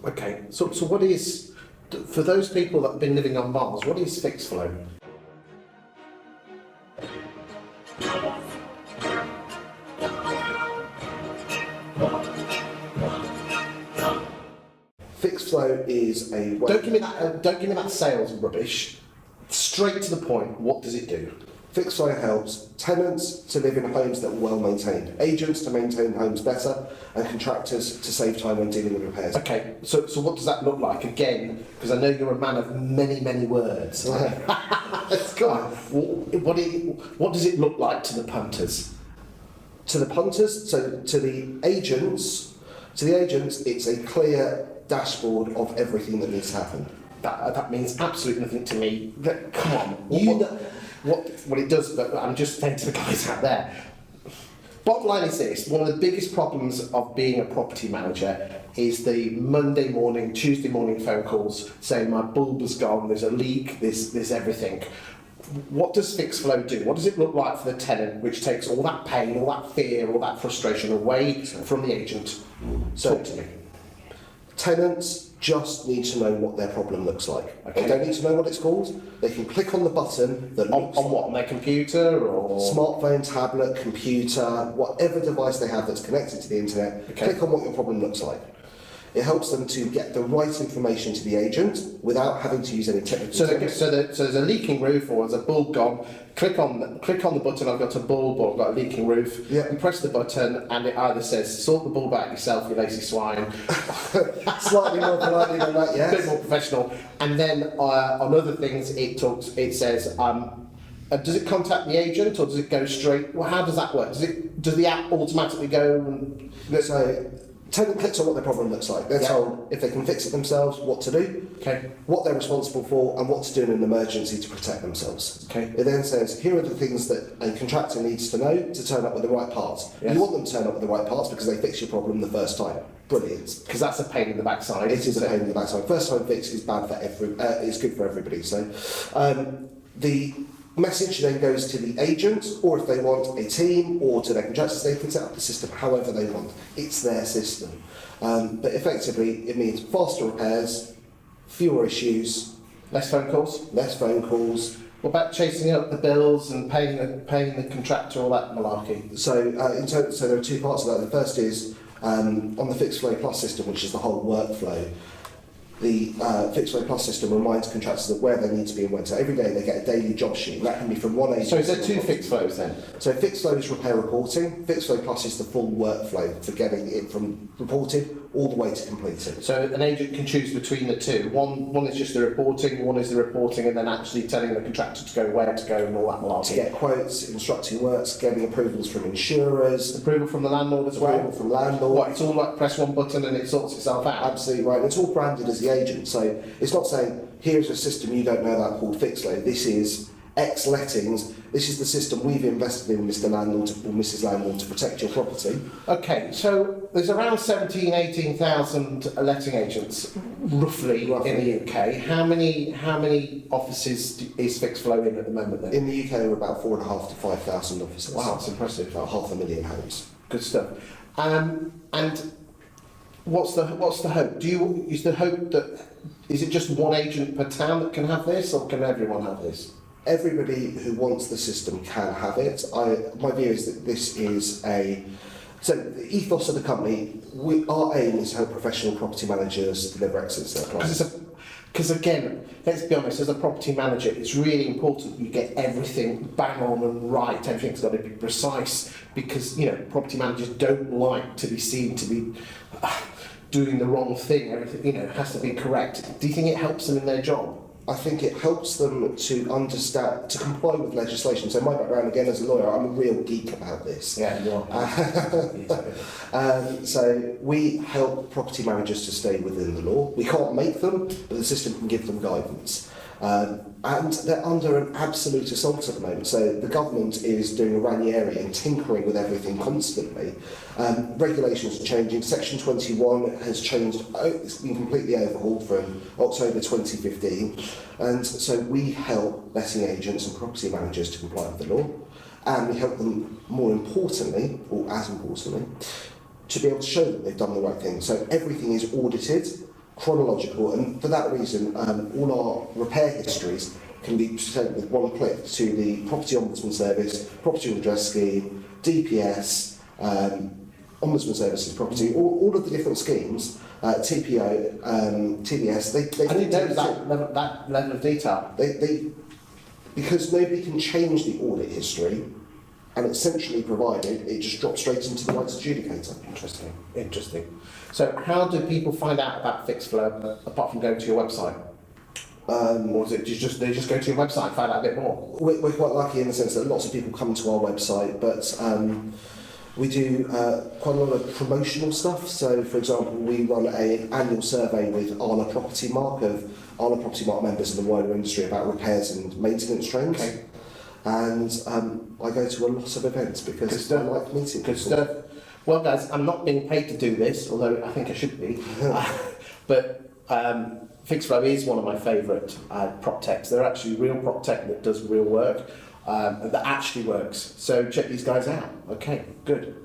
Okay, so what is, for those people that have been living on Mars, what is Fixflo? Fixflo is a... Don't give me that sales rubbish. Straight to the point, what does it do? Fixflo helps tenants to live in homes that are well maintained, agents to maintain homes better, and contractors to save time when dealing with repairs. Okay, so what does that look like? Again, because I know you're a man of many, many words. Come on. What does it look like to the punters? To the punters, so to the agents, it's a clear dashboard of everything that needs to happen. That means absolutely nothing to me. Come on, what it does, but I'm just saying to the guys out there. Bottom line is this: one of the biggest problems of being a property manager is the Monday morning, Tuesday morning phone calls saying my bulb has gone, there's a leak, there's everything. What does Fixflo do? What does it look like for the tenant, which takes all that pain, all that fear, all that frustration away from the agent? Talk to me. Tenants just need to know what their problem looks like. Okay. They don't need to know what it's called. They can click on the button that looks on what? On their computer or smartphone, tablet, computer, whatever device they have that's connected to the internet. Okay. Click on what your problem looks like. It helps them to get the right information to the agent without having to use any technical terms. So there's a leaking roof or there's a bulb gone. Click on the button. I've got a bulb or I've got a leaking roof. Yeah. You press the button and it either says sort the bulb out yourself, you lazy swine. Slightly more politely than that, yes. A bit more professional. And then on other things, it says. Does it contact the agent or does it go straight? Well, how does that work? Does the app automatically go and? So, tenant clicks on what their problem looks like. They're told if they can fix it themselves, what to do, okay, what they're responsible for, and what to do in an emergency to protect themselves. Okay. It then says, here are the things that a contractor needs to know to turn up with the right parts. Yes. You want them to turn up with the right parts because they fix your problem the first time. Brilliant. Because that's a pain in the backside. It is a pain in the backside. First time fix is bad for it's good for everybody. So, the message then goes to the agent, or if they want a team, or to their contractors, they can set up the system however they want. It's their system. But effectively, it means faster repairs, fewer issues, Less phone calls. less phone calls. What about chasing up the bills and paying the contractor, all that malarkey? So, so there are two parts of that. The first is on the Fixflo Plus system, which is the whole workflow. The Fixflo Plus system reminds contractors of where they need to be and when. So every day they get a daily job sheet. That can be from one agent. So is there two Fixflos then? So Fixflo is repair reporting. Fixflo Plus is the full workflow for getting it from reported all the way to completed. So an agent can choose between the two. One is just the reporting, one is the reporting and then actually telling the contractor to go, where to go and all that malarkey. To get quotes, instructing works, getting approvals from insurers. Approval from the landlord as well? Approval from landlord. What, it's all like press one button and it sorts itself out? Absolutely right. And it's all branded as the agent. So it's not saying, here's a system you don't know about called Fixflo. This is X Lettings. This is the system we've invested in, Mr. Landlord or Mrs. Landlord, to protect your property. Okay, so there's around 18,000 letting agents, roughly, in the UK. How many offices is Fixflo in at the moment then? In the UK, there are about 4,500 to 5,000 offices. Wow, that's impressive. About 500,000 homes. Good stuff. And what's the hope? Is the hope that is it just one agent per town that can have this, or can everyone have this? Everybody who wants the system can have it. My view is that this is so the ethos of the company, our aim is to help professional property managers deliver excellence to their clients. Because again, let's be honest, as a property manager, it's really important you get everything bang on and right. Everything's got to be precise because, property managers don't like to be seen to be doing the wrong thing. Everything, has to be correct. Do you think it helps them in their job? I think it helps them to understand, to comply with legislation. So my background, again, as a lawyer, I'm a real geek about this. Yeah, you are. So we help property managers to stay within the law. We can't make them, but the system can give them guidance. And they're under an absolute assault at the moment. So the government is doing a Ranieri and tinkering with everything constantly. Regulations are changing. Section 21 has changed. It's been completely overhauled from October 2015. And so we help letting agents and property managers to comply with the law. And we help them, more importantly, or as importantly, to be able to show that they've done the right thing. So everything is audited. chronological, and for that reason, all our repair histories can be sent with one click to the Property Ombudsman Service, Property Redress Scheme, DPS, Ombudsman Services Property, all of the different schemes, TPO, TBS. I didn't know that level of detail. Because nobody can change the audit history, and it's centrally provided, it just drops straight into the rights adjudicator. Interesting. So how do people find out about Fixflo apart from going to your website? Or is it they just go to your website and find out a bit more? We're quite lucky in the sense that lots of people come to our website, but we do quite a lot of promotional stuff. So, for example, we run an annual survey with Arla Property Mark of Arla Property Mark members in the wider industry about repairs and maintenance trends. Okay. And I go to a lot of events because I like meeting people. Good stuff. Well, guys, I'm not being paid to do this, although I think I should be. But Fixflo is one of my favourite prop techs. They're actually real prop tech that does real work, and that actually works. So check these guys out. Okay, good.